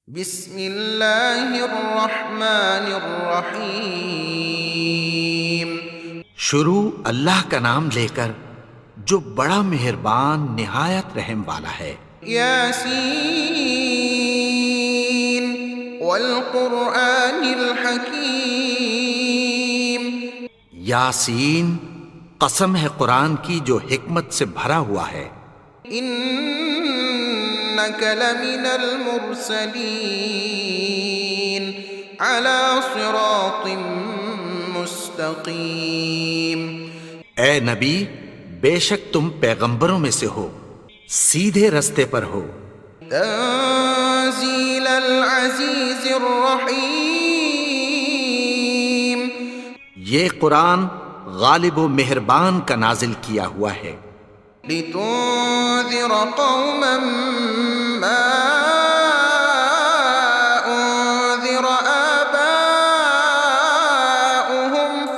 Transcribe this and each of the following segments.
بسم اللہ الرحمن الرحیم۔ شروع اللہ کا نام لے کر جو بڑا مہربان نہایت رحم والا ہے۔ یاسین والقرآن الحکیم۔ یاسین، قسم ہے قرآن کی جو حکمت سے بھرا ہوا ہے۔ انک لمن المرسلین علی صراط مستقیم۔ اے نبی، بے شک تم پیغمبروں میں سے ہو، سیدھے رستے پر ہو۔ تنزیل العزیز الرحیم۔ یہ قرآن غالب و مہربان کا نازل کیا ہوا ہے۔ لتنذر قوما ما انذر آباؤهم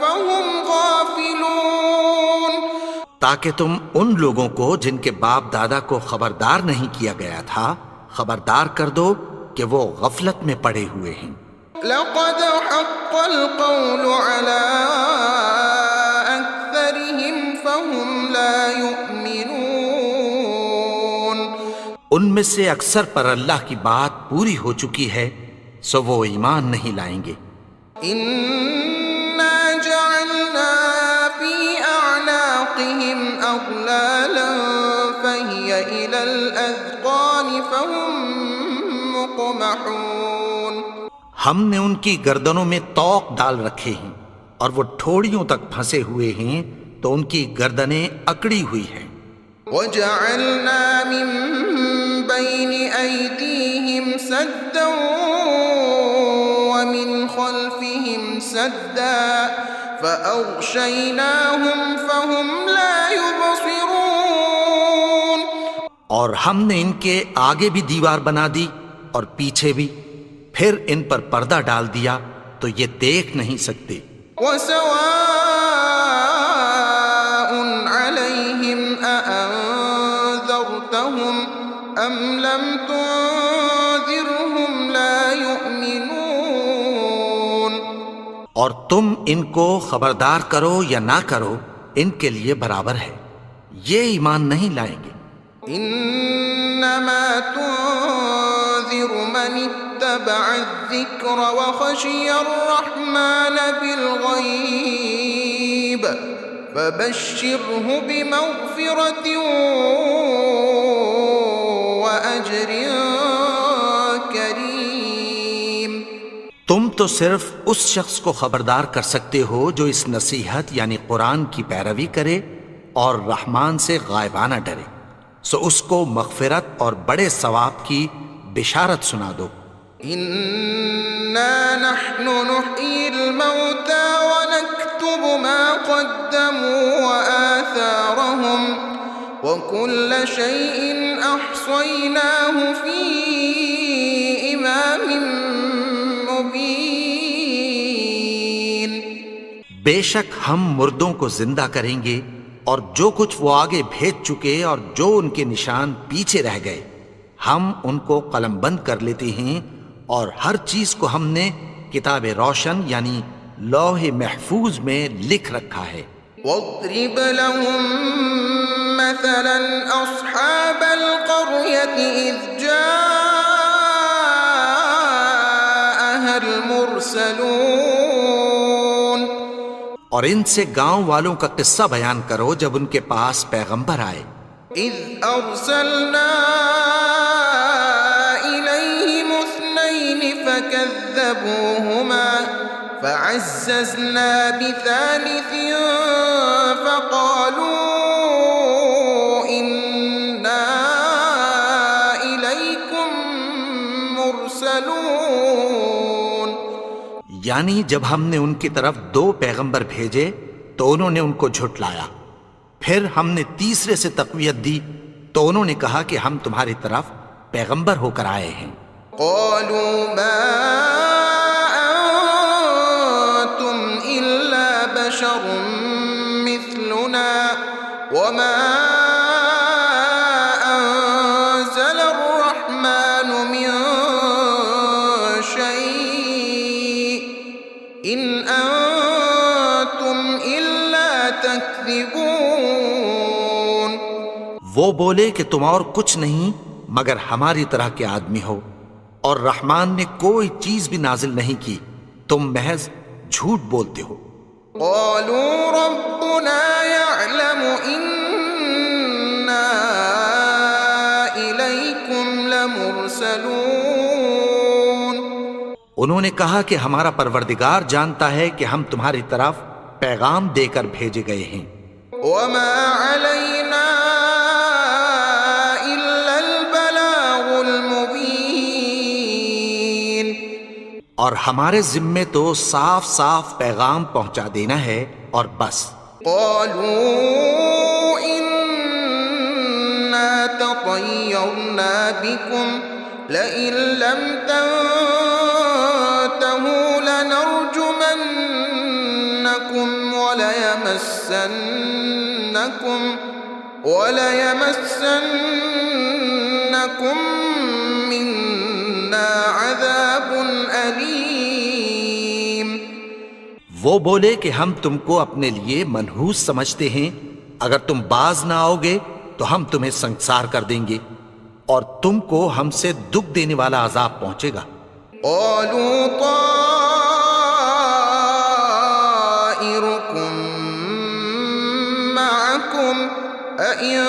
فهم غافلون۔ تاکہ تم ان لوگوں کو جن کے باپ دادا کو خبردار نہیں کیا گیا تھا خبردار کر دو کہ وہ غفلت میں پڑے ہوئے ہیں۔ لقد حق القول على أكثرهم فهم لا يؤمنون۔ ان میں سے اکثر پر اللہ کی بات پوری ہو چکی ہے سو وہ ایمان نہیں لائیں گے۔ إنا جعلنا في أعناقهم أغلالا فهي إلى الأذقان فهم مقمحون۔ ہم نے ان کی گردنوں میں طوق ڈال رکھے ہیں اور وہ ٹھوڑیوں تک پھنسے ہوئے ہیں تو ان کی گردنیں اکڑی ہوئی ہیں۔ وجعلنا من بين أيديهم سدا ومن خلفهم سدا فأغشيناهم فهم لا يبصرون۔ اور ہم نے ان کے آگے بھی دیوار بنا دی اور پیچھے بھی، پھر ان پر پردہ ڈال دیا تو یہ دیکھ نہیں سکتے۔ وسواء عليهم أأنذرتهم أم لم تنذرهم لا يؤمنون۔ اور تم ان کو خبردار کرو یا نہ کرو ان کے لیے برابر ہے، یہ ایمان نہیں لائیں گے۔ انما تنذر من اتبع الذکر وخشی الرحمن بالغیب فبشره بمغفرة وأجر کریم۔ تم تو صرف اس شخص کو خبردار کر سکتے ہو جو اس نصیحت یعنی قرآن کی پیروی کرے اور رحمان سے غائبانہ ڈرے، سو اس کو مغفرت اور بڑے ثواب کی بشارت سنا دو۔ انا نحن نحيي الموتى ونكتب ما قدموا وآثارهم وكل شيء أحصيناه في إمام مبين۔ بے شک ہم مردوں کو زندہ کریں گے اور جو کچھ وہ آگے بھیج چکے اور جو ان کے نشان پیچھے رہ گئے ہم ان کو قلم بند کر لیتے ہیں، اور ہر چیز کو ہم نے کتاب روشن یعنی لوح محفوظ میں لکھ رکھا ہے۔ واضرب لهم مثلا أصحاب القرية إذ جاءها المرسلون۔ اور ان سے گاؤں والوں کا قصہ بیان کرو جب ان کے پاس پیغمبر آئے۔ إذ أرسلنا إليهم اثنين فكذبوهما فعززنا بثالث فقالوا إنا إليكم مرسلون۔ یعنی جب ہم نے ان کی طرف 2 پیغمبر بھیجے تو انہوں نے ان کو جھٹلایا، پھر ہم نے تیسرے سے تقویت دی تو انہوں نے کہا کہ ہم تمہاری طرف پیغمبر ہو کر آئے ہیں۔ قالوا ما أنتم إلا بشر مثلنا وما أنزل الرحمن من وہ بولے کہ تم اور کچھ نہیں مگر ہماری طرح کے آدمی ہو، اور رحمان نے کوئی چیز بھی نازل نہیں کی، تم محض جھوٹ بولتے ہو۔ قالوا ربنا يعلم إنا إليكم لمرسلون۔ انہوں نے کہا کہ ہمارا پروردگار جانتا ہے کہ ہم تمہاری طرف پیغام دے کر بھیجے گئے ہیں۔ وما علينا إلا البلاغ المبين۔ اور ہمارے ذمے تو صاف صاف پیغام پہنچا دینا ہے اور بس۔ قالوا إنا تطيرنا بكم لئن لم تنتهوا لنرجمنكم وليمسنكم منا عذاب أليم۔ وہ بولے کہ ہم تم کو اپنے لیے منحوس سمجھتے ہیں، اگر تم باز نہ آؤ گے تو ہم تمہیں سنسار کر دیں گے اور تم کو ہم سے دکھ دینے والا عذاب پہنچے گا۔ قالوا طائركم معكم أئن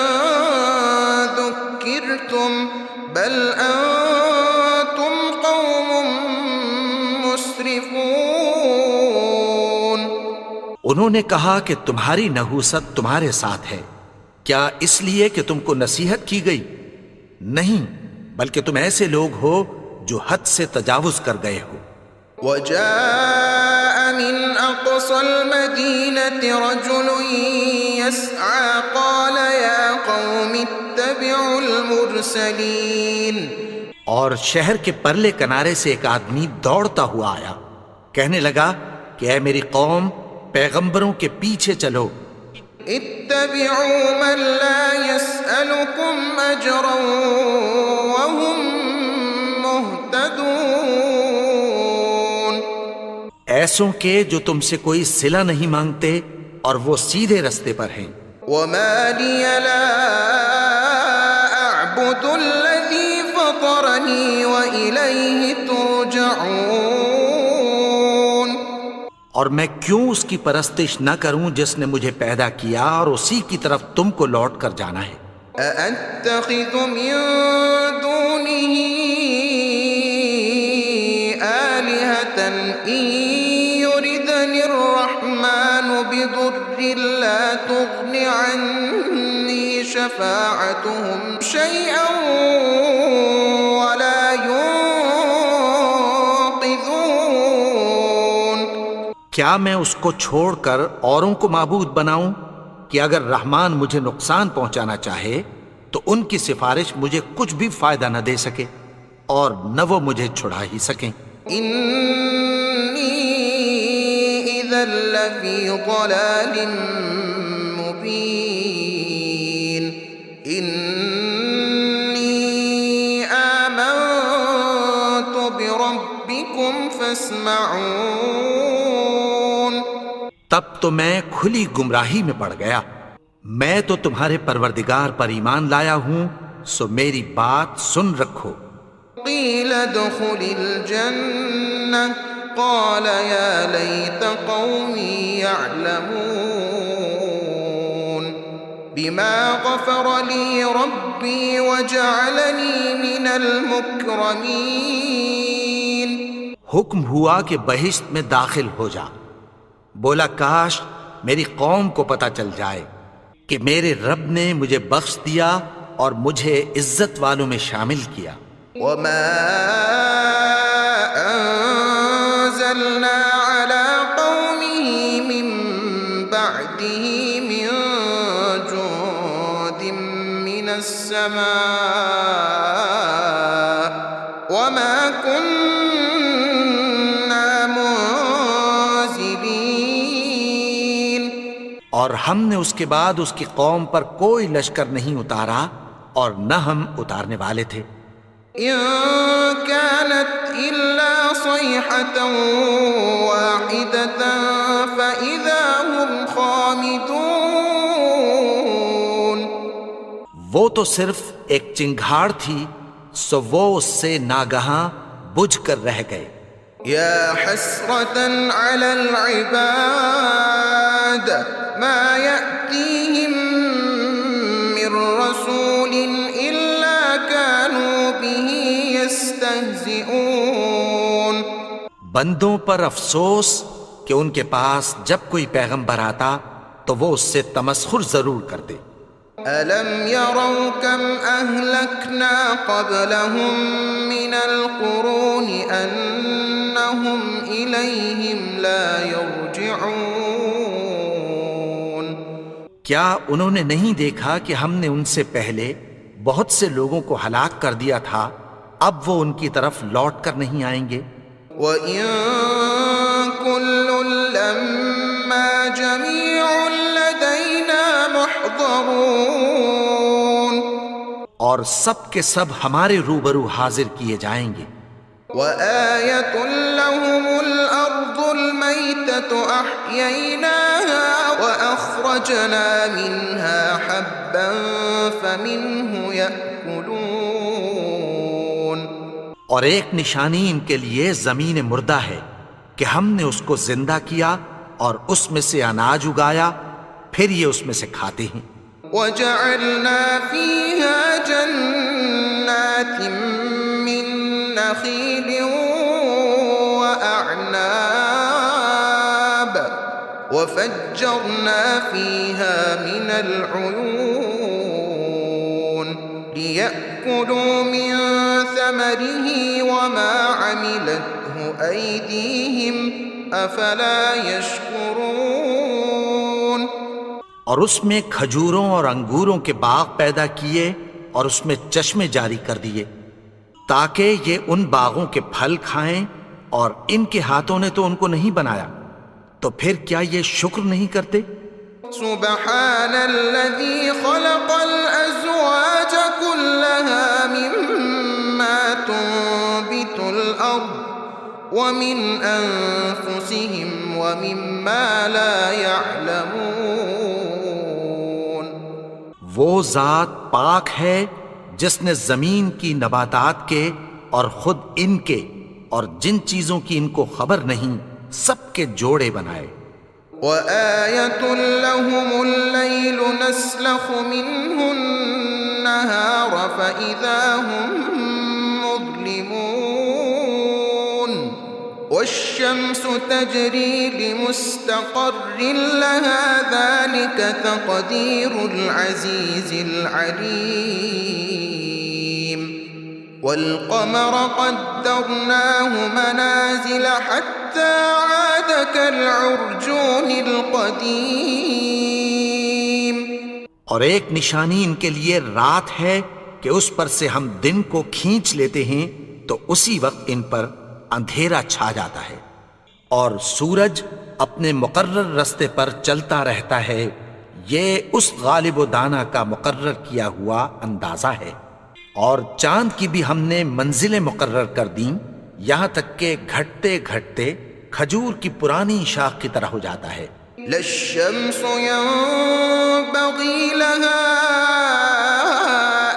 ذكرتم بل أنتم قوم مسرفون۔ انہوں نے کہا کہ تمہاری نحوست تمہارے ساتھ ہے، کیا اس لیے کہ تم کو نصیحت کی گئی؟ نہیں، بلکہ تم ایسے لوگ ہو جو حد سے تجاوز کر گئے ہو۔ وجاء من أقصى المدينة رجل يسعى قال يا قوم اتبعوا المرسلين۔ اور شہر کے پرلے کنارے سے ایک آدمی دوڑتا ہوا آیا، کہنے لگا کہ اے میری قوم، پیغمبروں کے پیچھے چلو۔ اتبعوا من لا يسألكم أجرا وهم مهتدون۔ ایسوں کے جو تم سے کوئی صلہ نہیں مانگتے اور وہ سیدھے رستے پر ہیں۔ وما لي لا أعبد الذي فطرني وإليه ترجعون۔ اور میں کیوں اس کی پرستش نہ کروں جس نے مجھے پیدا کیا اور اسی کی طرف تم کو لوٹ کر جانا ہے۔ أأتخذ من دونه آلهة إن يردني الرحمن بضر لا تغن عني شفاعتهم شيئا ولا ينقذون۔ کیا میں اس کو چھوڑ کر اوروں کو معبود بناؤں کہ اگر رحمان مجھے نقصان پہنچانا چاہے تو ان کی سفارش مجھے کچھ بھی فائدہ نہ دے سکے اور نہ وہ مجھے چھڑا ہی سکیں۔ إني إذا لفي ضلال مبين۔ إني آمنت بربكم فاسمعون۔ تب تو میں کھلی گمراہی میں پڑ گیا، میں تو تمہارے پروردگار پر ایمان لایا ہوں، سو میری بات سن رکھو۔ قيل ادخل الجنة قال يا ليت قومي يعلمون بما غفر لي ربي وجعلني من المكرمين۔ حکم ہوا کہ بہشت میں داخل ہو جا۔ بولا کاش میری قوم کو پتہ چل جائے کہ میرے رب نے مجھے بخش دیا اور مجھے عزت والوں میں شامل کیا۔ وما أنزلنا على قومه من بعده من جند من السماء وما كنا منزلين۔ اور ہم نے اس کے بعد اس کی قوم پر کوئی لشکر نہیں اتارا اور نہ ہم اتارنے والے تھے۔ إن كانت إلا صيحة واحدة فإذا هم خامدون۔ وہ تو صرف ایک چنگھاڑ تھی، سو وہ اس سے ناگہاں بجھ کر رہ گئے۔ يا حسرة على العباد ما يأتيهم من رسول إلا كانوا به يستهزئون۔ بندوں پر افسوس کہ ان کے پاس جب کوئی پیغمبر آتا تو وہ اس سے تمسخر ضرور کرتے۔ أَلَمْ يَرَوْا كَمْ أَهْلَكْنَا قَبْلَهُمْ مِنَ الْقُرُونِ أَنَّهُمْ إِلَيْهِمْ لَا يَرْجِعُونَ۔ کیا انہوں نے نہیں دیکھا کہ ہم نے ان سے پہلے بہت سے لوگوں کو ہلاک کر دیا تھا، اب وہ ان کی طرف لوٹ کر نہیں آئیں گے؟ وَإِن كُلٌّ لَّمَّا جَمِيعٌ لَّدَيْنَا مُحْضَرُونَ۔ اور سب کے سب ہمارے روبرو حاضر کیے جائیں گے۔ وَآيَةٌ لَّهُمُ الْأَرْضُ الْمَيْتَةُ أَحْيَيْنَاهَا وَأَخْرَجْنَا مِنْهَا حَبًّا فَمِنْهُ يَأْكُلُونَ۔ اور ایک نشانی ان کے لیے زمین مردہ ہے کہ ہم نے اس کو زندہ کیا اور اس میں سے اناج اگایا، پھر یہ اس میں سے کھاتے ہیں۔ وَجَعَلْنَا فِيهَا جَنَّاتٍ مِّن نَّخِيلٍ وَأَعْنَابٍ وَفَجَّرْنَا فِيهَا مِنَ الْعُيُونِ لِيَأْكُلُوا مِن ثَمَرِهِ وَمَا عَمِلَتْهُ أَيْدِيهِمْ أَفَلَا يَشْكُرُونَ۔ اور اس میں کھجوروں اور انگوروں کے باغ پیدا کیے اور اس میں چشمے جاری کر دیے تاکہ یہ ان باغوں کے پھل کھائیں، اور ان کے ہاتھوں نے تو ان کو نہیں بنایا، تو پھر کیا یہ شکر نہیں کرتے؟ سبحان الذي خلق الأزواج كلها مما تنبت الأرض ومن أنفسهم ومما لا يعلمون۔ وہ ذات پاک ہے جس نے زمین کی نباتات کے اور خود ان کے اور جن چیزوں کی ان کو خبر نہیں سب کے جوڑے بنائے۔ وَآيَةٌ لَّهُمُ اللَّيْلُ نَسْلَخُ مِنْهُ النَّهَارَ فَإِذَا هُم مُّظْلِمُونَ وَالشَّمْسُ تَجْرِي لِمُسْتَقَرٍّ لَّهَا ذَلِكَ تَقْدِيرُ الْعَزِيزِ الْعَلِيمِ۔ وَالْقَمَرَ قَدَّرْنَاهُ مَنَازِلَ حَتَّى عَادَ كَالْعُرْجُونِ الْقَدِيمِ۔ اور ایک نشانی ان کے لیے رات ہے کہ اس پر سے ہم دن کو کھینچ لیتے ہیں تو اسی وقت ان پر اندھیرا چھا جاتا ہے، اور سورج اپنے مقرر رستے پر چلتا رہتا ہے، یہ اس غالب و دانا کا مقرر کیا ہوا اندازہ ہے۔ اور چاند کی بھی ہم نے منزلیں مقرر کر دیں، یہاں تک کہ گھٹتے گھٹتے کھجور کی پرانی شاخ کی طرح ہو جاتا ہے۔ لا الشمس ينبغي لها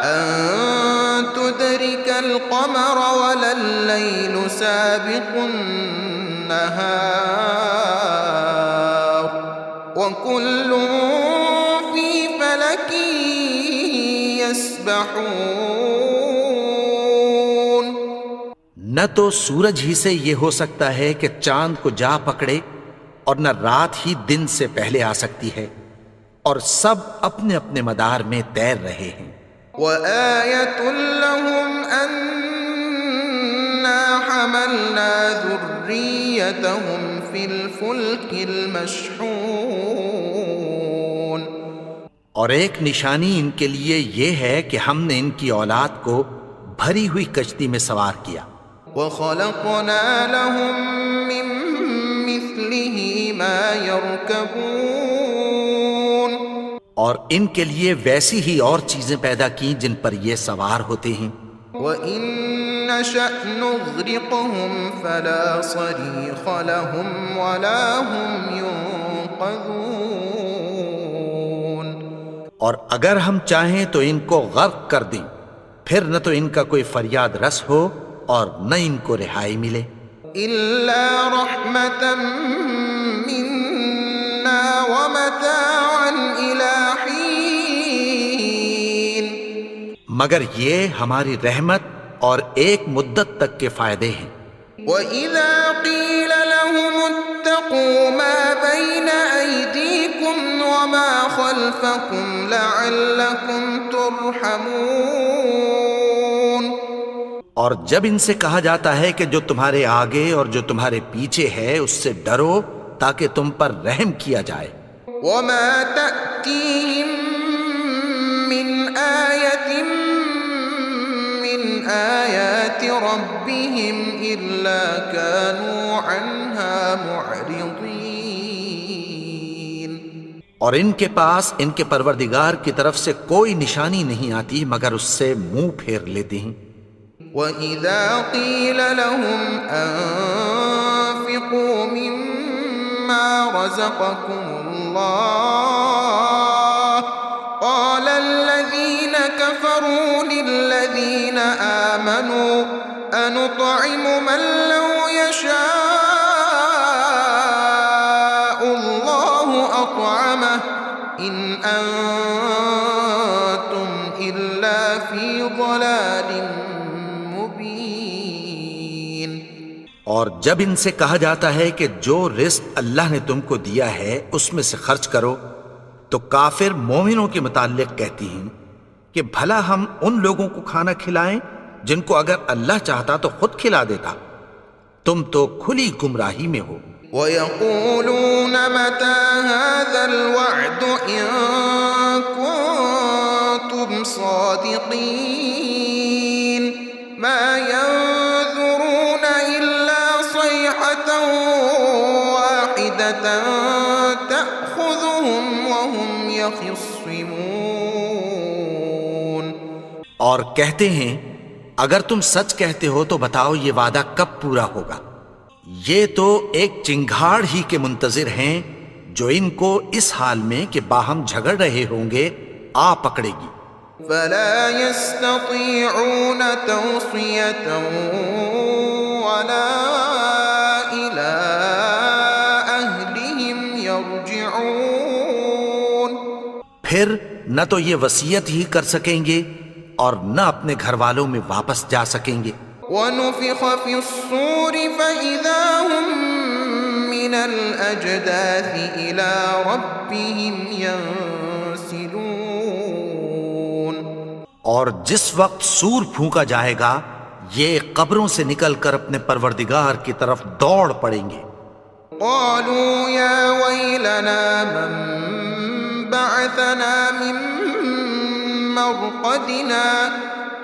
أن تدرك القمر ولا الليل سابق النهار وكل في فلك يسبحون۔ نہ تو سورج ہی سے یہ ہو سکتا ہے کہ چاند کو جا پکڑے، اور نہ رات ہی دن سے پہلے آ سکتی ہے، اور سب اپنے اپنے مدار میں تیر رہے ہیں۔ وَآيَةٌ لَّهُمْ أَنَّا حَمَلْنَا ذُرِّيَّتَهُمْ فِي الْفُلْكِ الْمَشْحُونِ۔ اور ایک نشانی ان کے لیے یہ ہے کہ ہم نے ان کی اولاد کو بھری ہوئی کشتی میں سوار کیا۔ وَخَلَقْنَا لَهُم مِّن مِّثْلِهِ مَا يَرْكَبُونَ۔ اور ان کے لیے ویسی ہی اور چیزیں پیدا کی جن پر یہ سوار ہوتے ہیں۔ وَإِن نَّشَأْ نُغْرِقْهُمْ فَلَا صَرِيخَ لَهُمْ وَلَا هُمْ يُنقَذُونَ۔ اور اگر ہم چاہیں تو ان کو غرق کر دیں، پھر نہ تو ان کا کوئی فریاد رس ہو اور نہ ان کو رہائی ملے، إلا رحمة منا ومتاعا إلى حين مگر یہ ہماری رحمت اور ایک مدت تک کے فائدے ہیں۔ وَإِذَا قِيلَ لَهُمُ اتَّقُوا مَا بَيْنَ أَيْدِيكُمْ وَمَا خَلْفَكُمْ لَعَلَّكُمْ تُرْحَمُونَ اور جب ان سے کہا جاتا ہے کہ جو تمہارے آگے اور جو تمہارے پیچھے ہے اس سے ڈرو تاکہ تم پر رحم کیا جائے، وَمَا تَأْتِيهِم مِّنْ آيَةٍ مِّنْ آيَاتِ رَبِّهِمْ إِلَّا كَانُوا عَنْهَا مُعْرِضِينَ اور ان کے پاس ان کے پروردگار کی طرف سے کوئی نشانی نہیں آتی مگر اس سے منہ پھیر لیتے ہیں۔ وَإِذَا قِيلَ لَهُمْ أَنفِقُوا مِمَّا رَزَقَكُمُ اللَّهُ قَالَ الَّذِينَ كَفَرُوا لِلَّذِينَ آمَنُوا أَنُطْعِمُ مَن لَّوْ يَشَاءُ اللَّهُ أَطْعَمَهُ إِنْ أَنتُمْ إِلَّا فِي ضَلَالٍ مُبِينٍ اور جب ان سے کہا جاتا ہے کہ جو رزق اللہ نے تم کو دیا ہے اس میں سے خرچ کرو، تو کافر مومنوں کے متعلق کہتی ہیں کہ بھلا ہم ان لوگوں کو کھانا کھلائیں جن کو اگر اللہ چاہتا تو خود کھلا دیتا، تم تو کھلی گمراہی میں ہو۔ وَيَقُولُونَ مَتَى هَذَا الْوَعْدُ إِن كُنتُمْ صَادِقِينَ مَا يَنظُرُونَ إِلَّا صَيْحَةً وَاحِدَةً تَأْخُذُهُمْ وَهُمْ يَخِصِّمُونَ اور کہتے ہیں اگر تم سچ کہتے ہو تو بتاؤ یہ وعدہ کب پورا ہوگا؟ یہ تو ایک چنگھاڑ ہی کے منتظر ہیں جو ان کو اس حال میں کہ باہم جھگڑ رہے ہوں گے آ پکڑے گی۔ فَلَا يَسْتَطِيعُونَ تَوْصِيَةً وَلَا إِلَىٰ أَهْلِهِمْ يَرْجِعُونَ پھر نہ تو یہ وصیت ہی کر سکیں گے اور نہ اپنے گھر والوں میں واپس جا سکیں گے۔ وَنُفِخَ فِي الصُّورِ فَإِذَا هُم مِّنَ الْأَجْدَاثِ إِلَىٰ رَبِّهِمْ يَنسِلُونَ اور جس وقت سور پھونکا جائے گا یہ قبروں سے نکل کر اپنے پروردگار کی طرف دوڑ پڑیں گے۔ قالوا يا ويلنا من بعثنا من مرقدنا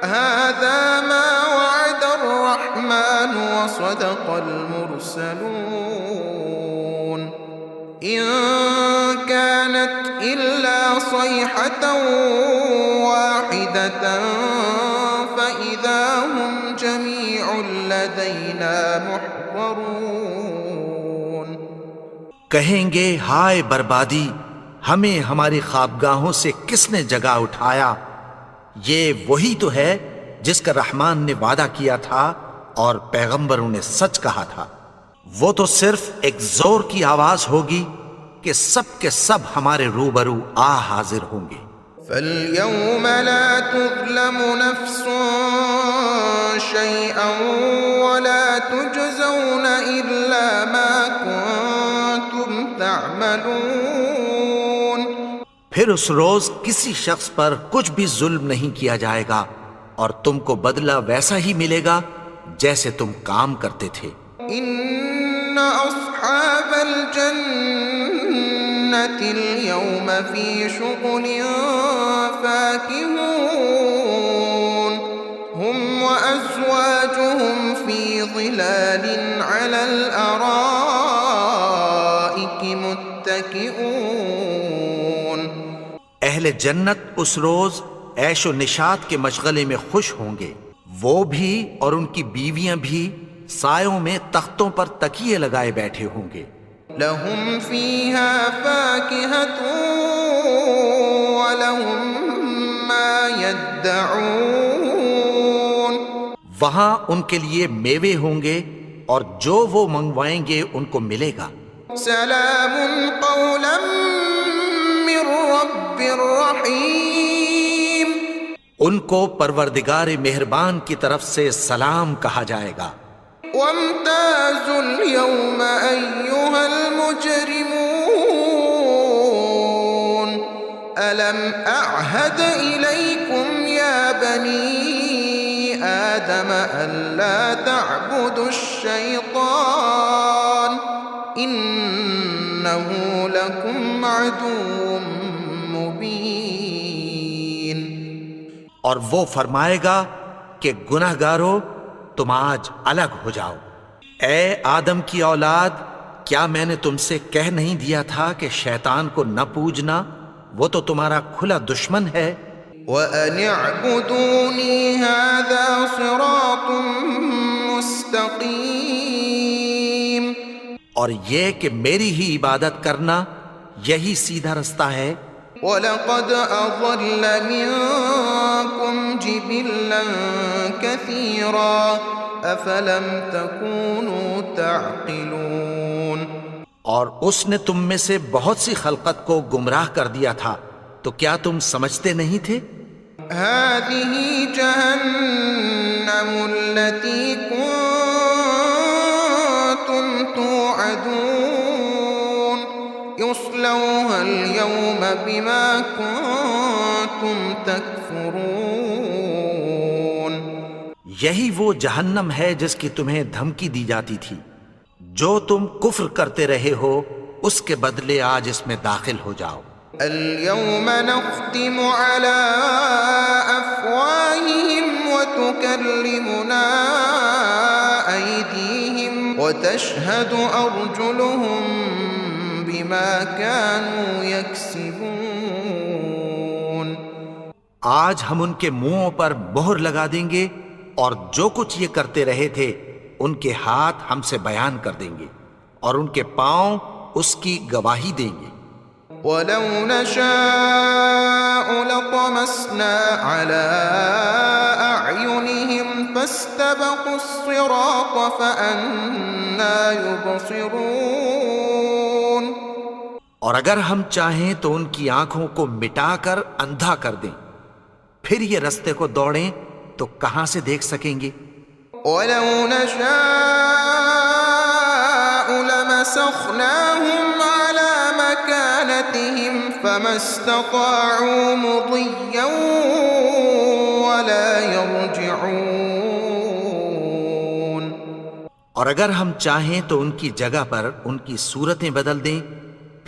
هذا ما وعد الرحمن وصدق المرسلون إن كانت إلا صيحة واحدة فإذا هم جميع لدينا محضرون کہیں گے ہائے بربادی، ہمیں ہماری خوابگاہوں سے کس نے جگا اٹھایا؟ یہ وہی تو ہے جس کا رحمان نے وعدہ کیا تھا اور پیغمبروں نے سچ کہا تھا۔ وہ تو صرف ایک زور کی آواز ہوگی کہ سب کے سب ہمارے روبرو آ حاضر ہوں گے۔ فَالْيَوْمَ لَا تُظْلَمُ نَفْسٌ شَيْئًا وَلَا تُجْزَوْنَ إِلَّا مَا كُنتُمْ تَعْمَلُونَ پھر اس روز کسی شخص پر کچھ بھی ظلم نہیں کیا جائے گا اور تم کو بدلہ ویسا ہی ملے گا جیسے تم کام کرتے تھے۔ إِنَّ أَصْحَابَ الْجَنَّةِ الْيَوْمَ فِي شُغُلٍ فَاكِهُونَ هُمْ وَأَزْوَاجُهُمْ فِي ظِلَالٍ عَلَى الْأَرَائِكِ مُتَّكِئُونَ اہل جنت اس روز عیش و نشاط کے مشغلے میں خوش ہوں گے، وہ بھی اور ان کی بیویاں بھی سایوں میں تختوں پر تکیے لگائے بیٹھے ہوں گے۔ لَهُمْ فِيهَا فَاكِهَةٌ وَلَهُم مَّا يَدَّعُونَ وہاں ان کے لیے میوے ہوں گے اور جو وہ منگوائیں گے ان کو ملے گا۔ سلام قولا من رب رحیم، ان کو پروردگار مہربان کی طرف سے سلام کہا جائے گا۔ وامتازوا اليوم أيها المجرمون ألم أعهد إليكم يا بني آدم ألا تعبدوا الشيطان إنه لكم عدو مبين۔ اور وہ فرمائے گا کہ گناہگارو تم آج الگ ہو جاؤ۔ اے آدم کی اولاد، کیا میں نے تم سے کہہ نہیں دیا تھا کہ شیطان کو نہ پوجنا، وہ تو تمہارا کھلا دشمن ہے۔ وَأَنِ اعْبُدُونِي هَذَا صِرَاطٌ مُسْتَقِيمٌ، اور یہ کہ میری ہی عبادت کرنا یہی سیدھا رستہ ہے۔ وَلَقَدْ أَضَلَّ مِنكُمْ جِبِلًّا كَثِيرًا أَفَلَمْ تَكُونُوا تَعْقِلُونَ، اور اس نے تم میں سے بہت سی خلقت کو گمراہ کر دیا تھا، تو کیا تم سمجھتے نہیں تھے؟ هَذِهِ جَهَنَّمُ الَّتِي كُنتُمْ تُوعَدُونَ يُصْلَوْهَا الْيَوْمَ بِمَا كُنتُمْ تَكْفُرُونَ، یہی وہ جہنم ہے جس کی تمہیں دھمکی دی جاتی تھی، جو تم کفر کرتے رہے ہو اس کے بدلے آج اس میں داخل ہو جاؤ۔ اليوم نختم على أفواههم وتكلمنا أيديهم وتشهد أرجلهم بما كانوا يكسبون۔ آج ہم ان کے منہوں پر مہر لگا دیں گے اور جو کچھ یہ کرتے رہے تھے ان کے ہاتھ ہم سے بیان کر دیں گے اور ان کے پاؤں اس کی گواہی دیں گے۔ وَلَوْ نَشَاءُ لَطَمَسْنَا عَلَىٰ أَعْيُنِهِمْ فَاسْتَبَقُوا الصِّرَاطَ فَأَنَّىٰ يُبْصِرُونَ، اور اگر ہم چاہیں تو ان کی آنکھوں کو مٹا کر اندھا کر دیں، پھر یہ رستے کو دوڑیں تو کہاں سے دیکھ سکیں گے؟ وَلَوْ نَشَاءُ لَمَسَخْنَاهُمْ عَلَىٰ مَكَانَتِهِمْ فَمَا اسْتَطَاعُوا مُضِيًّا وَلَا يَرْجِعُونَ، اور اگر ہم چاہیں تو ان کی جگہ پر ان کی صورتیں بدل دیں،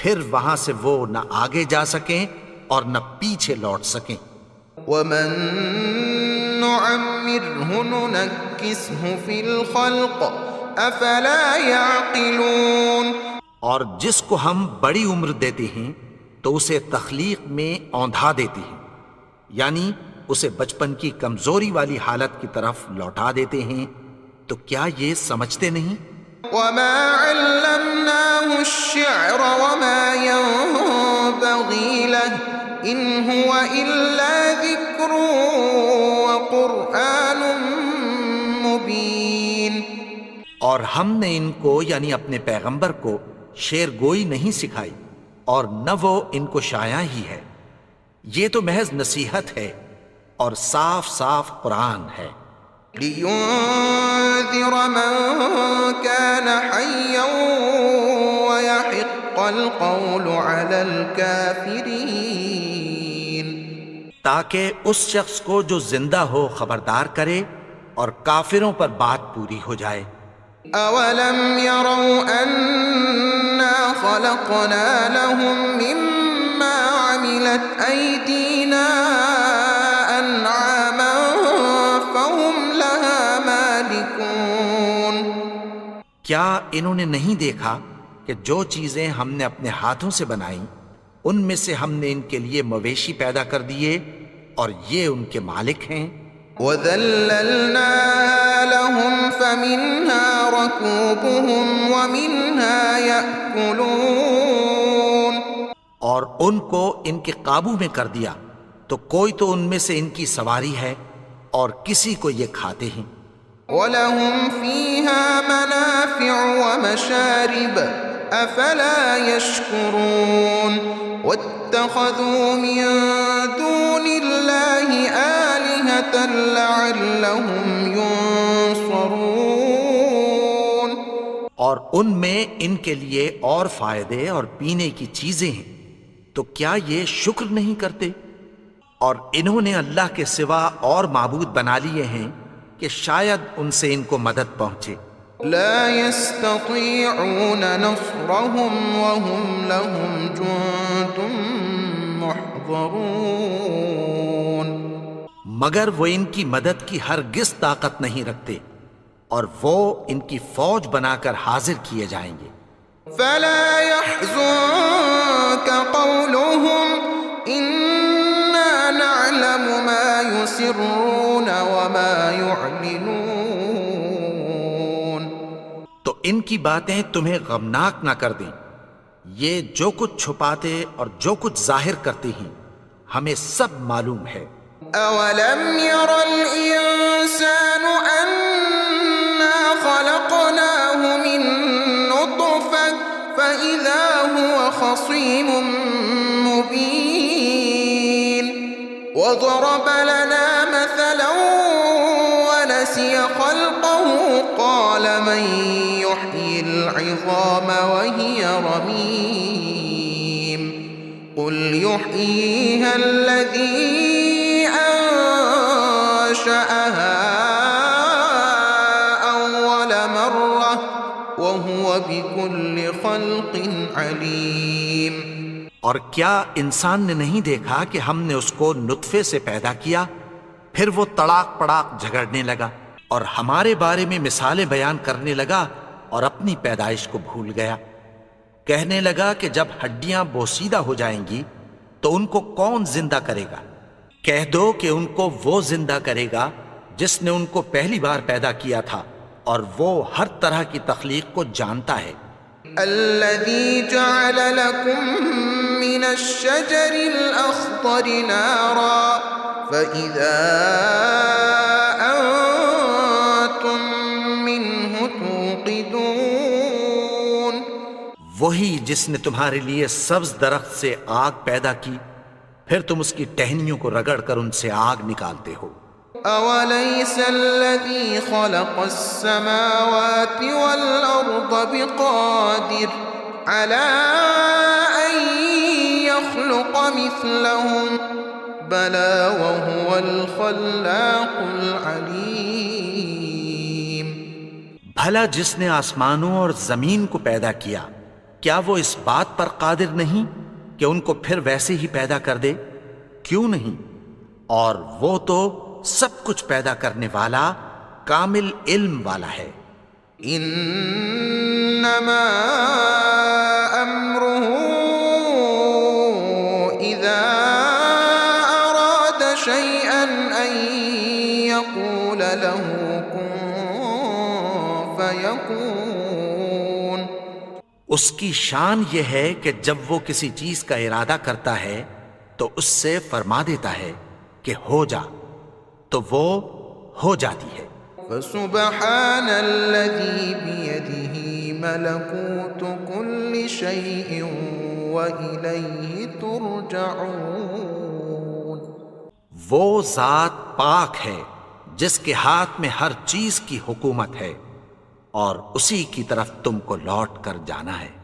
پھر وہاں سے وہ نہ آگے جا سکیں اور نہ پیچھے لوٹ سکیں۔ وَمَن نُّعَمِّرْهُ نُنَكِّسْهُ فِي الْخَلْقِ أَفَلَا يَعْقِلُونَ، اور جس کو ہم بڑی عمر دیتے ہیں تو اسے تخلیق میں اوندھا دیتے ہیں، یعنی اسے بچپن کی کمزوری والی حالت کی طرف لوٹا دیتے ہیں، تو کیا یہ سمجھتے نہیں؟ وَمَا عَلَّمْنَاهُ الشِّعْرَ وَمَا يَنبَغِي لَهُ إِنْ هُوَ إِلَّا ذِكْرٌ وَقُرْآنٌ مُبِينٌ، اور ہم نے ان کو یعنی اپنے پیغمبر کو شعر گوئی نہیں سکھائی اور نہ وہ ان کو شایع ہی ہے، یہ تو محض نصیحت ہے اور صاف صاف قرآن ہے۔ لِيُنذِرَ مَن كَانَ حَيًّا وَيَحِقَّ الْقَوْلُ عَلَى الْكَافِرِينَ، تاکہ اس شخص کو جو زندہ ہو خبردار کرے اور کافروں پر بات پوری ہو جائے۔ أَوَلَمْ يَرَوْا أَنَّا خَلَقْنَا لَهُم مِّمَّا عَمِلَتْ أَيْدِينَا أَنْعَامًا فَهُمْ لَهَا مَالِكُونَ، کیا انہوں نے نہیں دیکھا کہ جو چیزیں ہم نے اپنے ہاتھوں سے بنائیں ان میں سے ہم نے ان کے لیے مویشی پیدا کر دیے اور یہ ان کے مالک ہیں۔ وَذَلَّلْنَا لَهُمْ فَمِنْهَا رَكُوبُهُمْ وَمِنْهَا يَأْكُلُونَ، اور ان کو ان کے قابو میں کر دیا تو کوئی تو ان میں سے ان کی سواری ہے اور کسی کو یہ کھاتے ہیں۔ وَلَهُمْ فِيهَا مَنَافِعُ وَمَشَارِبُ أَفَلَا يَشْكُرُونَ وَاتَّخَذُوا مِن دُونِ اللَّهِ آلِهَةً لَعَلَّهُمْ يُنصَرُونَ۔ اور ان میں ان کے لیے اور فائدے اور پینے کی چیزیں ہیں، تو کیا یہ شکر نہیں کرتے؟ اور انہوں نے اللہ کے سوا اور معبود بنا لیے ہیں کہ شاید ان سے ان کو مدد پہنچے۔ لا يستطيعون نصرهم وهم لهم جند محضرون۔ مگر وہ ان کی مدد کی ہرگز طاقت نہیں رکھتے اور وہ ان کی فوج بنا کر حاضر کیے جائیں گے۔ فلا يحزنك قولهم إنا نعلم ما يسرون وما يعلنون۔ تو ان کی باتیں تمہیں غمناک نہ کر دیں، یہ جو کچھ چھپاتے اور جو کچھ ظاہر کرتے ہیں ہمیں سب معلوم ہے۔ أولم ير الإنسان أنا خلقناه من نطفة فإذا هو خصيم مبين وضرب لنا مثلا ونسي خلقه قال من يحيي العظام وهي رميم قل يحييها الذي أنشأها أول مرة وهو بكل خلق عليم۔ اور کیا انسان نے نہیں دیکھا کہ ہم نے اس کو نطفے سے پیدا کیا، پھر وہ تڑاک پڑاک جھگڑنے لگا اور ہمارے بارے میں مثالیں بیان کرنے لگا اور اپنی پیدائش کو بھول گیا۔ کہنے لگا کہ جب ہڈیاں بوسیدہ ہو جائیں گی تو ان کو کون زندہ کرے گا؟ کہہ دو کہ ان کو وہ زندہ کرے گا جس نے ان کو پہلی بار پیدا کیا تھا، اور وہ ہر طرح کی تخلیق کو جانتا ہے۔ الذي جعل لكم من الشجر الأخضر نارا فإذا أنتم منه توقدون۔ وہی جس نے تمہارے لیے سبز درخت سے آگ پیدا کی، پھر تم اس کی ٹہنیوں کو رگڑ کر ان سے آگ نکالتے ہو۔ أوليس الذي خلق السماوات والأرض بقادر على أن يخلق مثلهم بلى وهو الخلاق العليم۔ بھلا جس نے آسمانوں اور زمین کو پیدا کیا، کیا وہ اس بات پر قادر نہیں کہ ان کو پھر ویسے ہی پیدا کر دے؟ کیوں نہیں؟ اور وہ تو سب کچھ پیدا کرنے والا، کامل علم والا ہے۔ انما امره اذا اراد شيئا ان يقول له كن فيكون۔ اس کی شان یہ ہے کہ جب وہ کسی چیز کا ارادہ کرتا ہے تو اس سے فرما دیتا ہے کہ ہو جا، تو وہ ہو جاتی ہے۔ فسبحان الذي بيده ملكوت كل شيء وإليه ترجعون۔ وہ ذات پاک ہے جس کے ہاتھ میں ہر چیز کی حکومت ہے اور اسی کی طرف تم کو لوٹ کر جانا ہے۔